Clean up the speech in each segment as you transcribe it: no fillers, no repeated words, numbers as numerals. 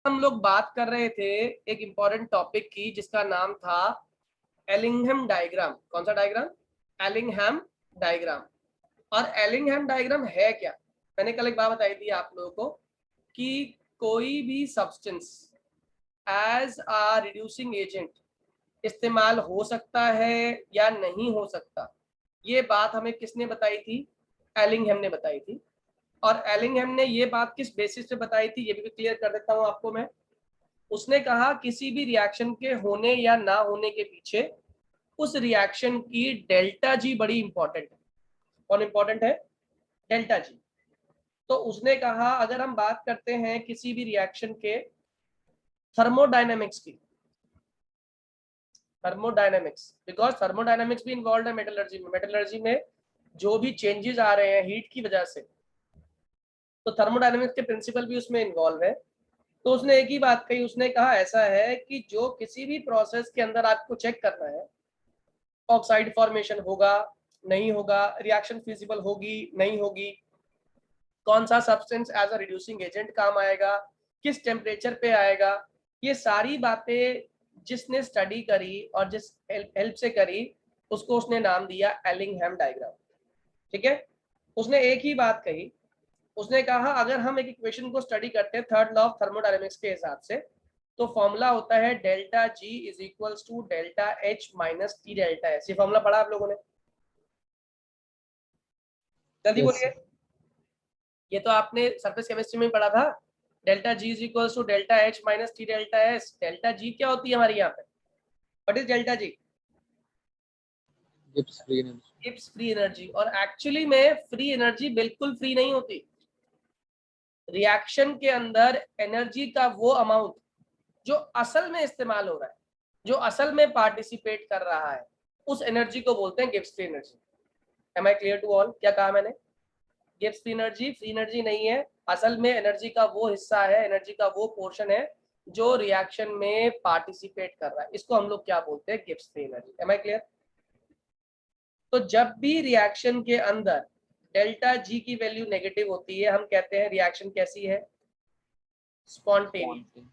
हम लोग बात कर रहे थे एक इंपॉर्टेंट टॉपिक की जिसका नाम था एलिंघम डायग्राम। कौन सा डायग्राम? Ellingham diagram. और एलिंघम डायग्राम है क्या? मैंने कल एक बात बताई थी आप लोगों को कि कोई भी substance as a reducing agent इस्तेमाल हो सकता है या नहीं हो सकता, ये बात हमें किसने बताई थी? एलिंघम ने बताई थी। और एलिंघम ने ये बात किस बेसिस पे बताई थी ये भी क्लियर कर देता हूं आपको मैं। उसने कहा किसी भी रिएक्शन के होने या ना होने के पीछे उस रिएक्शन की डेल्टा जी बड़ी इंपॉर्टेंट है। कौन इंपॉर्टेंट है? डेल्टा जी। तो उसने कहा अगर हम बात करते हैं किसी भी रिएक्शन के थर्मोडायनेमिक्स की, थर्मोडायनेमिक्स, बिकॉज थर्मोडायनेमिक्स भी इन्वॉल्व है मेटलर्जी में। मेटलर्जी में जो भी चेंजेस आ रहे हैं हीट की वजह से, तो थर्मोडायनेमिक्स के प्रिंसिपल भी उसमें इन्वॉल्व है। तो उसने एक ही बात कही, उसने कहा ऐसा है कि जो किसी भी प्रोसेस के अंदर आपको चेक करना है, ऑक्साइड फॉर्मेशन होगा नहीं होगा, रिएक्शन फिजिबल होगी नहीं होगी, कौन सा substance as a reducing agent काम आएगा, किस टेम्परेचर पे आएगा, ये सारी बातें जिसने स्टडी करी और जिस हेल्प से करी उसको उसने नाम दिया एलिंघम डायग्राम। ठीक है। उसने एक ही बात कही, उसने कहा अगर हम एक इक्वेशन को स्टडी करते हैं थर्ड लॉ ऑफ थर्मोडायनेमिक्स के हिसाब से, तो फॉर्मूला होता है delta G is equals to delta H minus T delta S. ये फॉर्मूला पढ़ा आप लोगों ने? जल्दी बोलिए। ये तो आपने सरफेस केमिस्ट्री में पढ़ा था। Delta G is equals to delta H minus T delta S. Delta G क्या होती है हमारी यहाँ पे? What is delta G? Gibbs free energy. Gibbs free energy. और एक्चुअली में फ्री एनर्जी बिल्कुल फ्री नहीं होती। रिएक्शन के अंदर एनर्जी का वो अमाउंट जो असल में इस्तेमाल हो रहा है, जो असल में पार्टिसिपेट कर रहा है, उस एनर्जी को बोलते हैं Gibbs free energy. Am I clear to all? क्या कहा मैंने? गिब्स फ्री एनर्जी नहीं है, असल में एनर्जी का वो हिस्सा है, एनर्जी का वो पोर्शन है जो रिएक्शन में पार्टिसिपेट कर रहा है, इसको हम लोग क्या बोलते हैं? Gibbs free energy. Am I clear? तो जब भी रिएक्शन के अंदर डेल्टा जी की वैल्यू नेगेटिव होती है, हम कहते हैं रिएक्शन कैसी है? स्पॉन्टेनियस।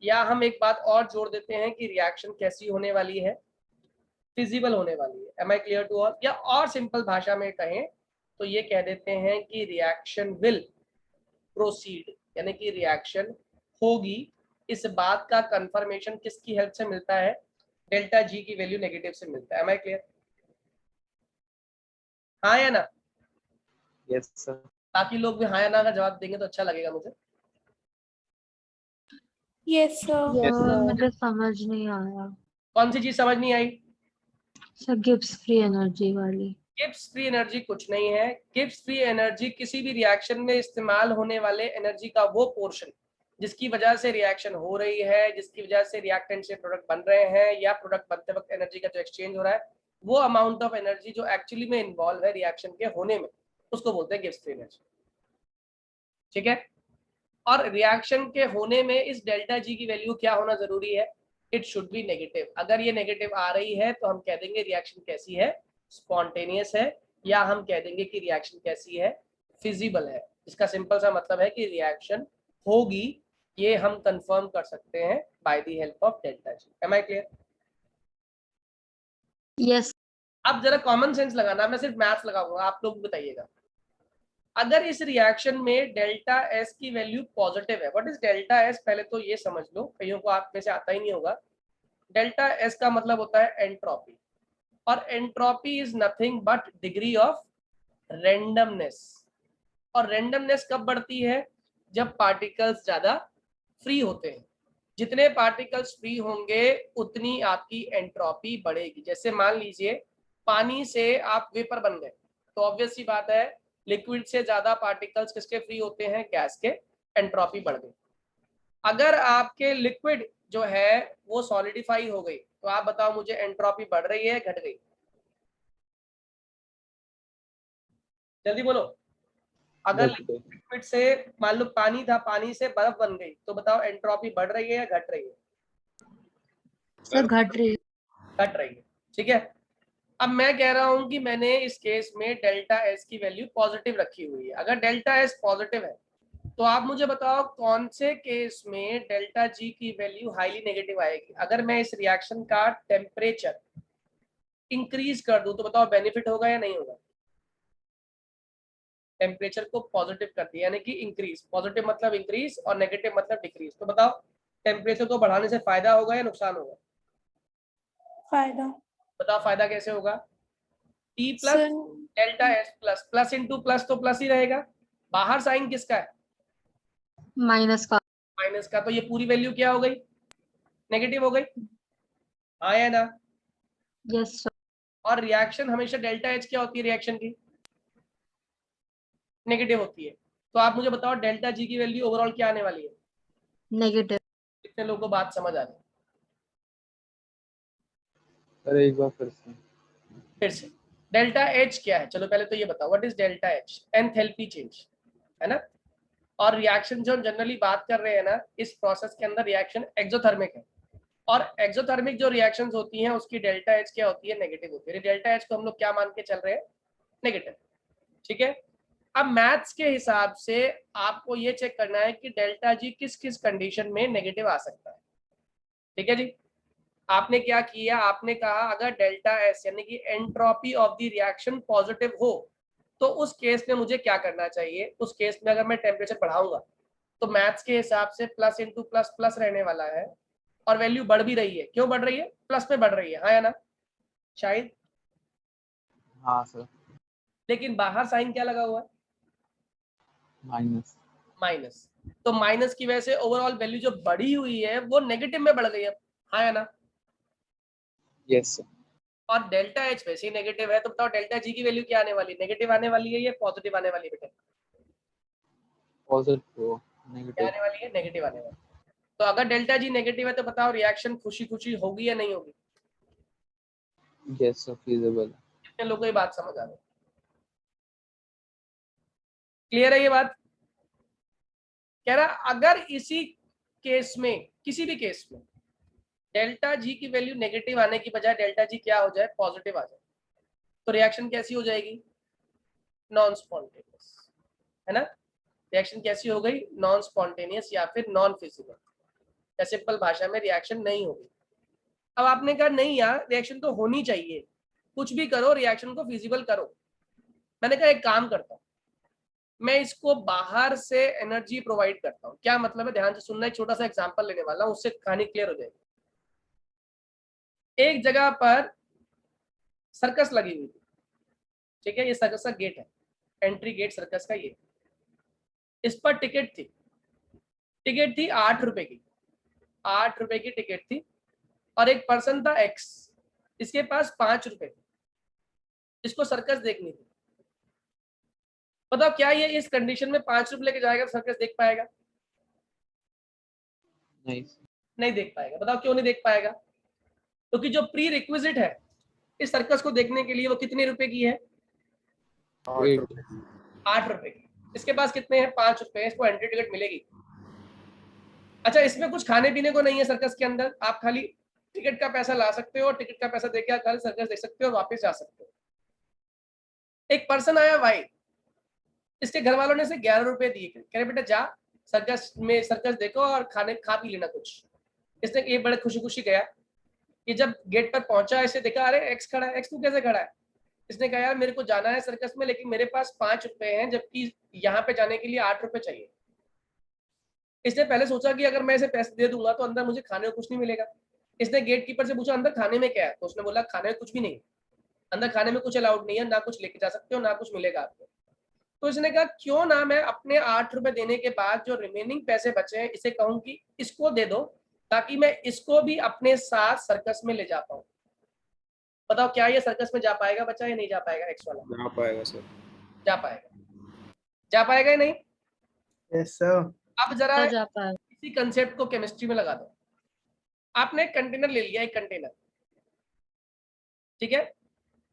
या हम एक बात और जोड़ देते हैं कि रिएक्शन कैसी होने वाली है? फिजिबल होने वाली है। Am I clear to all? या और सिंपल भाषा में कहें तो ये कह देते हैं कि रिएक्शन विल प्रोसीड, यानी कि रिएक्शन होगी। इस बात का कंफर्मेशन किसकी हेल्प से मिलता है? डेल्टा जी की वैल्यू नेगेटिव से मिलता है। Am I clear? हाँ या ना? Yes sir. बाकी लोग भी हाँ या ना का जवाब देंगे तो अच्छा लगेगा मुझे। Yes sir. मुझे समझ नहीं आया। कौन सी चीज समझ नहीं आई? सर गिब्स फ्री एनर्जी वाली। गिब्स फ्री एनर्जी कुछ नहीं है। गिब्स फ्री एनर्जी किसी भी रिएक्शन में इस्तेमाल होने वाले एनर्जी का वो पोर्शन जिसकी वजह से रिएक्शन हो रही है, जिसकी वजह से रिएक्टेंट से प्रोडक्ट बन रहे हैं, या प्रोडक्ट बनते वक्त एनर्जी का जो एक्सचेंज हो रहा है, वो अमाउंट ऑफ एनर्जी जो एक्चुअली में इन्वॉल्व है रिएक्शन के होने में, उसको बोलते हैं गिब्स फ्री एनर्जी। ठीक है। और रिएक्शन के होने में इस डेल्टा जी की वैल्यू क्या होना जरूरी है? It should be negative. अगर ये नेगेटिव आ रही है तो हम कह देंगे रिएक्शन कैसी है? स्पॉन्टेनियस है। या हम कह देंगे कि रिएक्शन कैसी है? फिजिबल है। इसका सिंपल सा मतलब है कि रिएक्शन होगी, ये हम कंफर्म कर सकते हैं by the help of delta G. Am I clear? Yes. अब जरा कॉमन सेंस लगाना, मैं सिर्फ मैथ्स लगाऊंगा, आप लोग बताइएगा। अगर इस रिएक्शन में डेल्टा एस की वैल्यू पॉजिटिव है, व्हाट इज डेल्टा एस? पहले तो ये समझ लो, कईयों को आप में से आता ही नहीं होगा। डेल्टा एस का मतलब होता है एंट्रोपी, और entropy is nothing but degree of randomness. और रेंडमनेस कब बढ़ती है? जब पार्टिकल्स ज्यादा फ्री होते हैं। जितने पार्टिकल्स फ्री होंगे उतनी आपकी एंट्रोपी बढ़ेगी। जैसे मान लीजिए पानी से आप वेपर बन गए, तो ऑब्वियस सी बात है लिक्विड से ज्यादा पार्टिकल्स किसके फ्री होते हैं? गैस के। एंट्रोपी बढ़ गई। अगर आपके लिक्विड जो है वो सॉलिडिफाई हो गई, तो आप बताओ मुझे एंट्रोपी बढ़ रही है घट गई? जल्दी बोलो। अगर लिक्विड से मान लो पानी था, पानी से बर्फ बन गई, तो बताओ एंट्रोपी बढ़ रही है या घट रही है? सर घट रही। घट रही है। ठीक है। अब मैं कह रहा हूं कि मैंने इस केस में डेल्टा एस की वैल्यू पॉजिटिव रखी हुई है। अगर डेल्टा एस पॉजिटिव है तो आप मुझे बताओ कौन से केस में डेल्टा जी की वैल्यू हाईली नेगेटिव आएगी। अगर मैं इस रिएक्शन का टेम्परेचर इंक्रीज कर दूं तो बताओ बेनिफिट होगा या नहीं होगा। टेम्परेचर को पॉजिटिव कर दिया यानी कि इंक्रीज, पॉजिटिव मतलब इंक्रीज और नेगेटिव मतलब डिक्रीज। तो बताओ टेम्परेचर को बढ़ाने से फायदा होगा या नुकसान होगा। फायदा। बताओ फायदा कैसे होगा। T plus sir delta H plus, plus into plus तो प्लस ही रहेगा। बाहर साइन किसका है, माइनस का। माइनस का। तो ये पूरी वैल्यू क्या हो गई, नेगेटिव हो गई, हाँ या ना। Yes sir. और रिएक्शन हमेशा डेल्टा एच क्या होती है, रिएक्शन की नेगेटिव होती है। तो आप मुझे बताओ डेल्टा जी की वैल्यू ओवरऑल क्या आने वाली है। नेगेटिव। कितने लोगों को बात समझ आ रही है। सर एक बार फिर से डेल्टा एच क्या है, चलो पहले तो ये बताओ what is delta H. Enthalpy change है ना। और रिएक्शन जो हम जनरली बात कर रहे हैं ना, इस प्रोसेस के अंदर रिएक्शन एक्सोथर्मिक है। और एक्सोथर्मिक जो रिएक्शंस होती हैं उसकी डेल्टा एच क्या होती है, नेगेटिव होती है। डेल्टा एच को हम लोग क्या मान के चल रहे हैं, नेगेटिव। ठीक है। अब मैथ्स के हिसाब से आपको ये चेक करना है कि डेल्टा जी किस किस कंडीशन में नेगेटिव आ सकता है। ठीक है जी। आपने क्या किया, आपने कहा अगर डेल्टा एस यानी कि entropy of the reaction positive हो तो उस केस में मुझे क्या करना चाहिए। उस केस में अगर मैं टेम्परेचर बढ़ाऊंगा तो मैथ्स के हिसाब से प्लस इंटू प्लस प्लस रहने वाला है और वैल्यू बढ़ भी रही है। क्यों बढ़ रही है, प्लस में बढ़ रही है, हाँ या ना शायद। हाँ सर, लेकिन बाहर साइन क्या लगा हुआ है, माइनस। माइनस। तो माइनस की वजह से ओवरऑल वैल्यू जो बढ़ी हुई है वो नेगेटिव में बढ़ गई है, हाँ या ना। Yes sir. और डेल्टा एच वैसे ही नेगेटिव है। तो बताओ डेल्टा जी की वैल्यू क्या आने वाली है, नेगेटिव आने वाली है या पॉजिटिव आने वाली है बेटा। पॉजिटिव, क्या नेगेटिव। आने वाली है, नेगेटिव आने वाली है। तो अगर डेल्टा जी नेगेटिव है तो बताओ रिएक्शन खुशी खुशी होगी या नहीं होगी। Yes sir, feasible. कितने लोगों को ये बात समझ आ रही है, क्लियर है ये बात। कह रहा अगर इसी केस में, किसी भी केस में डेल्टा जी की वैल्यू नेगेटिव आने की बजाय डेल्टा जी क्या हो जाए, पॉजिटिव आ जाए, तो रिएक्शन कैसी हो जाएगी, नॉन स्पॉन्टेनियस, है ना। रिएक्शन कैसी हो गई, नॉन स्पॉन्टेनियस या फिर नॉन फिजिबल, या सिंपल भाषा में रिएक्शन नहीं होगी। अब आपने कहा नहीं यार रिएक्शन तो होनी चाहिए, कुछ भी करो रिएक्शन को फिजिबल करो। मैंने कहा एक काम करता हूं, मैं इसको बाहर से एनर्जी प्रोवाइड करता हूं। क्या मतलब है, ध्यान से सुनना, एक छोटा सा एग्जांपल लेने वाला हूं, उससे कहानी क्लियर हो जाएगी। एक जगह पर सर्कस लगी हुई थी, ठीक है। ये सर्कस का गेट है, एंट्री गेट सर्कस का ये। इस पर टिकट थी, टिकट थी 8 रुपए की, 8 रुपए की टिकट थी। और एक पर्सन था एक्स, इसके पास 5 रुपए थे, इसको सर्कस देखनी थी। बताओ क्या ये इस कंडीशन में 5 रुपए लेके जाएगा तो सर्कस देख पाएगा, नहीं। नहीं देख पाएगा। बताओ क्यों नहीं देख पाएगा, क्योंकि जो प्री रिक्विजिट है इस सर्कस को देखने के लिए वो कितने रुपए की है, 8। 8 रुपए की। इसके पास कितने हैं, 5 रुपए, इसको एंट्री टिकट मिलेगी। अच्छा इसमें कुछ खाने पीने को नहीं है सर्कस के अंदर, आप खाली टिकट का पैसा ला सकते हो और टिकट का पैसा देके आप खाली सर्कस देख सकते हो और वापस जा सकते हो। एक पर्सन आया भाई, इसके घर वालों ने इसे 11 रुपए दिए, कह रहे बेटा जा सर्कस में सर्कस देखो और खाने खा पी लेना कुछ। इसने ये बड़े खुशी खुशी गया। ये जब गेट पर पहुंचा इसे देखा, अरे एक्स खड़ा है, एक्स तू कैसे खड़ा है। इसने कहा यार मेरे को जाना है सर्कस में लेकिन मेरे पास 5 रुपए हैं जबकि यहाँ पे जाने के लिए 8 रुपए चाहिए। इसने पहले सोचा कि अगर मैं इसे पैसे दे दूंगा तो अंदर मुझे खाने को कुछ नहीं मिलेगा। इसने गेट कीपर से पूछा अंदर खाने में क्या है, तो उसने बोला खाने में कुछ भी नहीं, अंदर खाने में कुछ अलाउड नहीं है, ना कुछ लेके जा सकते हो ना कुछ मिलेगा आपको। तो इसने कहा क्यों ना मैं अपने 8 रुपए देने के बाद जो रिमेनिंग पैसे बचे हैं इसे कहूं कि इसको दे दो ताकि मैं इसको भी अपने साथ सर्कस में ले जा पाऊं। बताओ क्या ये सर्कस में जा पाएगा बच्चा या नहीं जा पाएगा, एक्स वाला जा पाएगा सर। जा पाएगा, जा पाएगा या नहीं। Yes sir. अब जरा जा पाएगा। इसी कंसेप्ट को केमिस्ट्री में लगा दो। आपने एक कंटेनर ले लिया, एक कंटेनर, ठीक है।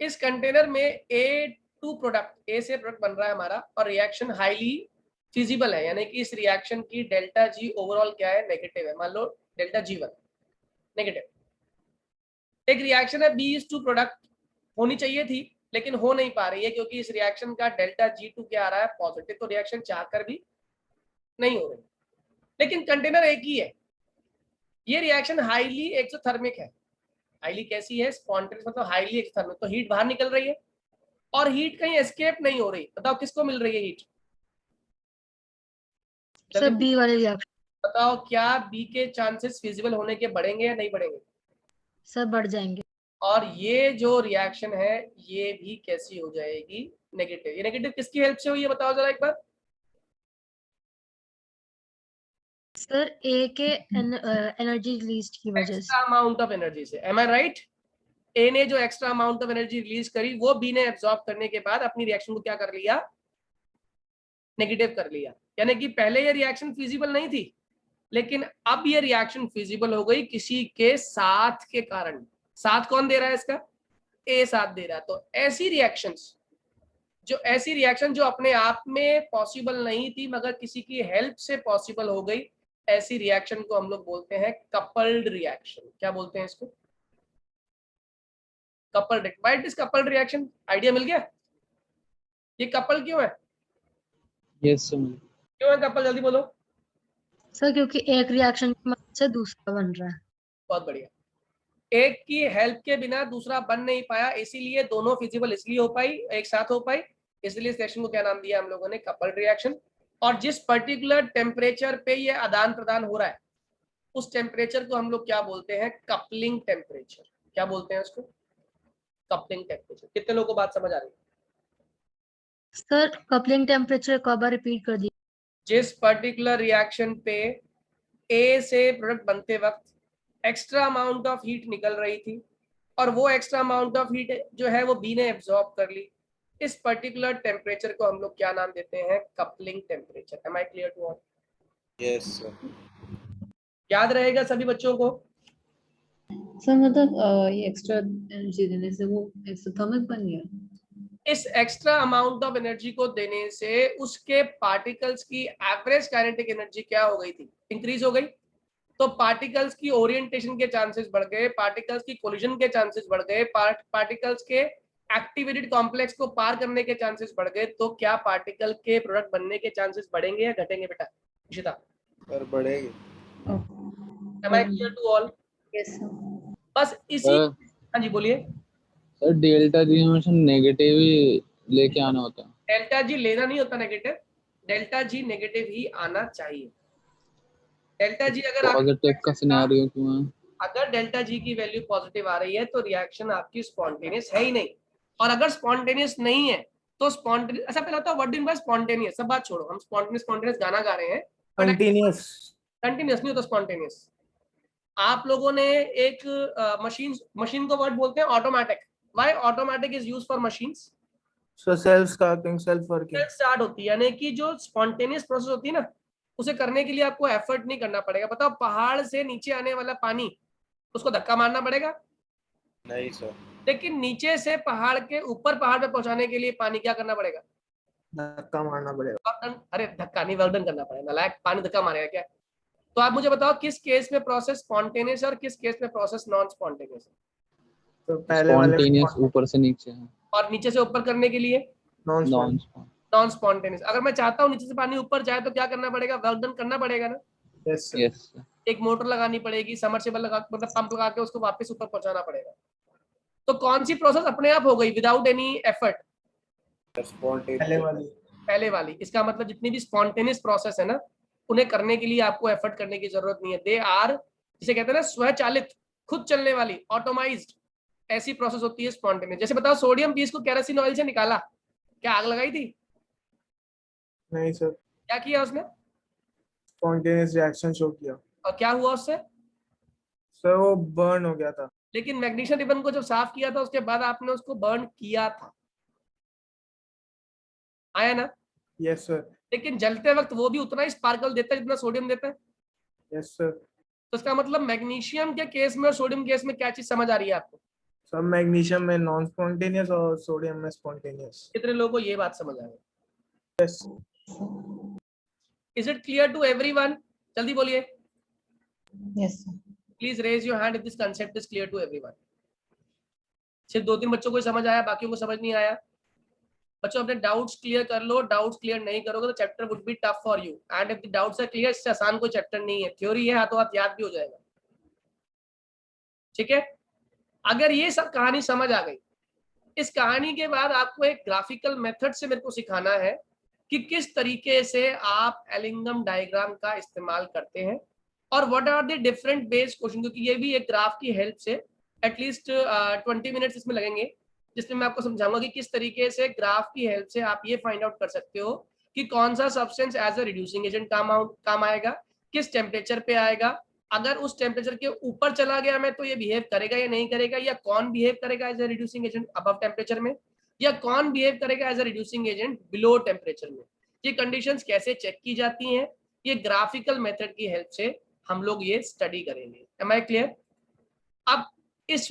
इस कंटेनर में A2 प्रोडक्ट, ए से प्रोडक्ट बन रहा है हमारा और रिएक्शन हाईली फिजिबल है, यानी कि इस रिएक्शन की डेल्टा जी ओवरऑल क्या है, नेगेटिव है। मान लो डेल्टा G1 नेगेटिव। एक रिएक्शन है B2 प्रोडक्ट, होनी चाहिए थी लेकिन हो नहीं पा रही है क्योंकि इस रिएक्शन का डेल्टा G2 क्या आ रहा है, पॉजिटिव। तो रिएक्शन चाहकर भी नहीं हो रही, लेकिन कंटेनर एक ही है। ये रिएक्शन हाईली एक्सोथर्मिक है। हाईली कैसी है? स्पॉन्टेनियस मतलब हाईली एक्सोथर्मिक। तो हीट बाहर निकल रही है और हीट कहीं एस्केप नहीं हो रही। बताओ किसको मिल रही है हीट? सर बी वाले रिएक्शन बताओ क्या बी के चांसेस फिजिबल होने के बढ़ेंगे या नहीं बढ़ेंगे? सर बढ़ जाएंगे। और ये जो रिएक्शन है ये भी कैसी हो जाएगी? नेगेटिव। ये नेगेटिव किसकी हेल्प से हुई है बताओ जरा एक बार। सर ए के एनर्जी रिलीज की वजह से। एक्स्ट्रा अमाउंट ऑफ एनर्जी से। एम आई राइट? ए ने जो extra amount of energy release करी वो बी ने एब्जॉर्ब करने के बाद अपनी रिएक्शन को क्या कर लिया? नेगेटिव कर लिया। यानी कि पहले ये रिएक्शन फिजिबल नहीं थी, लेकिन अब ये रिएक्शन फिजिबल हो गई किसी के साथ के कारण। साथ कौन दे रहा है इसका? ए साथ दे रहा है। तो ऐसी रिएक्शन जो अपने आप में पॉसिबल नहीं थी मगर किसी की हेल्प से पॉसिबल हो गई, ऐसी रिएक्शन को हम लोग बोलते हैं कपल्ड रिएक्शन। क्या बोलते हैं इसको? Coupled. Why it is coupled reaction? Idea मिल गया? ये कपल क्यों है? Yes sir. क्यों है कपल? जल्दी बोलो। सर क्योंकि एक रिएक्शन की मदद से दूसरा बन रहा है। बहुत बढ़िया। एक की हेल्प के बिना दूसरा बन नहीं पाया, इसीलिए दोनों फिजिबल इसलिए हो पाई, एक साथ हो पाई। इसलिए इस रिएक्शन को क्या नाम दिया हम लोगों ने? Coupled reaction. और जिस पर्टिकुलर टेम्परेचर पे ये आदान प्रदान हो रहा है उस टेम्परेचर को हम लोग क्या बोलते हैं? Coupling temperature. क्या बोलते हैं उसको? Coupling temperature. कितने लोगों को बात समझ आ रही है? सर कपलिंग टेम्परेचर एक बार रिपीट कर दीजिए। जिस पर्टिकुलर रिएक्शन पे ए से प्रोडक्ट बनते वक्त एक्स्ट्रा अमाउंट ऑफ हीट निकल रही थी और वो एक्स्ट्रा अमाउंट ऑफ हीट जो है वो बी ने एब्जॉर्ब कर ली, इस पर्टिकुलर टेम्परेचर को हम लोग क्या नाम देते हैं? Coupling temperature. Am I clear to all? Yes sir. याद रहेगा सभी बच्चों को? सर मतलब ये एक्स्ट्रा एनर्जी देने से वो एक्सोथर्मिक बन गया। इस एक्स्ट्रा अमाउंट ऑफ एनर्जी को देने से उसके पार्टिकल्स की एवरेज काइनेटिक एनर्जी क्या हो गई थी? इंक्रीज हो गई। तो पार्टिकल्स की ओरिएंटेशन के चांसेस बढ़ गए, पार्टिकल्स की कोलिजन के चांसेस बढ़ गए, पार्टिकल्स के एक्टिवेटेड कॉम्प्लेक्स को पार करने के चांसेस बढ़ गए। तो क्या पार्टिकल के प्रोडक्ट बनने के चांसेस बढ़ेंगे या घटेंगे बेटा? इशिता, सर बढ़ेगी। Am I clear to all? Yes sir. बस इसी। हाँ जी बोलिए। सर डेल्टा जी हमेशा नेगेटिव ही लेके आना होता है। डेल्टा जी लेना नहीं होता नेगेटिव, डेल्टा जी नेगेटिव ही आना चाहिए। डेल्टा जी अगर पॉजिटिव का सिनेरियो क्यों है? अगर डेल्टा जी की वैल्यू पॉजिटिव आ रही है तो रिएक्शन आपकी स्पॉन्टेनियस है ही नहीं। और अगर स्पॉन्टेनियस नहीं है तो स्पॉन्टेनियस, अच्छा पहले होता what do you mean by spontaneous? सब बात छोड़ो, हम स्पॉन्टेनियस गाना गा रहे हैं, कंटीन्यूअस। कंटिन्यूस नहीं होता स्पॉन्टेनियस। आप लोगों ने एक मशीन को वर्ड बोलते हैं automatic. Why automatic is used for machines? So self starting self working start होती है, यानी कि जो स्पॉन्टेनियस प्रोसेस होती है ना, उसे करने के लिए आपको एफर्ट नहीं करना पड़ेगा। बताओ पहाड़ से नीचे आने वाला पानी, उसको धक्का मारना पड़ेगा? नहीं सर। लेकिन नीचे से पहाड़ के ऊपर पहाड़ पे पहुंचाने के लिए पानी क्या करना पड़ेगा? धक्का मारना पड़ेगा। अरे धक्का नहीं, वेल्डन करना पड़ेगा। नालायक, पानी धक्का मारेगा क्या? तो आप मुझे बताओ किस केस में प्रोसेस स्पॉन्टेनियस है और किस केस में प्रोसेस नॉन स्पॉन्टेनियस है? तो पहले वाले स्पॉन्टेनियस ऊपर से नीचे है, और नीचे से ऊपर करने के लिए नॉन नॉन नॉन स्पॉन्टेनियस। अगर मैं चाहता हूँ नीचे से पानी ऊपर जाए तो क्या करना पड़ेगा? वेल्डन करना पड़ेगा ना। Yes sir. यस एक मोटर लगानी पड़ेगी, समरसेबल लगा, मतलब पंप लगा के उसको वापस ऊपर पहुंचाना पड़ेगा। तो कौन सी प्रोसेस अपने आप हो गई विदाउट एनी एफर्ट? पहले वाली। इसका मतलब जितनी भी स्पॉन्टेनियस प्रोसेस है ना, उन्हें करने के लिए आपको एफर्ट करने की जरूरत नहीं है। दे आर, जिसे कहते हैं ना स्वचालित, खुद चलने वाली, ऑटोमाइज्ड, ऐसी प्रोसेस होती है स्पॉन्टेनियस। जैसे बताओ सोडियम पीस को केरोसिन ऑयल से निकाला, क्या आग लगाई थी? नहीं सर। क्या किया उसने? स्पॉन्टेनियस रिएक्शन शो किया। और क्या हुआ उससे? सर वो बर्न हो गया था। लेकिन मैग्नीशियम रिबन को जब साफ किया था उसके बाद आपने उसको बर्न किया था, आया ना? Yes sir. लेकिन जलते वक्त वो भी उतना ही स्पार्कल देता है जितना सोडियम देता है। Yes sir. तो इसका मतलब मैग्नीशियम के केस में और सोडियम केस में क्या चीज समझ आ रही है आपको? सब मैग्नीशियम में नॉन स्पॉन्टेनियस और सोडियम में स्पॉन्टेनियस। कितने लोगों को ये बात समझ आ गई? Yes. Is it clear to everyone? जल्दी बोलिए। Yes sir. Please raise your hand if this concept is clear to everyone. सिर्फ 2-3 बच्चों को समझ आया, बाकियों को समझ नहीं आया? बच्चों अपने डाउट्स क्लियर कर लो, डाउट्स क्लियर नहीं करोगे तो chapter would be tough for you, and if the doubts are clear, इससे आसान कोई चैप्टर नहीं है, थ्योरी है हाथों हाथ याद भी हो जाएगा। ठीक है, अगर ये सब कहानी समझ आ गई, इस कहानी के बाद आपको एक ग्राफिकल मेथड से मेरे को सिखाना है कि किस तरीके से आप एलिंगम डायग्राम का इस्तेमाल करते हैं और what are the different based question, क्योंकि ये भी एक ग्राफ की हेल्प से एटलीस्ट 20 मिनट्स इसमें लगेंगे, जिसमें मैं आपको समझाऊंगा कि किस तरीके से ग्राफ की हेल्प से आप ये फाइंड आउट कर सकते हो कि कौन सा substance as a reducing agent काम आएगा, किस टेम्परेचर पे आएगा, अगर उस टेम्परेचर के ऊपर चला गया मैं तो ये बिहेव करेगा या नहीं करेगा, या कौन बिहेव करेगा as a reducing agent above temperature में, या कौन बिहेव करेगा as a reducing agent below temperature में। ये कंडीशंस कैसे चेक की जाती हैं, ये ग्राफिकल मेथड की हेल्प से हम लोग ये स्टडी करेंगे। Am I clear? अब इस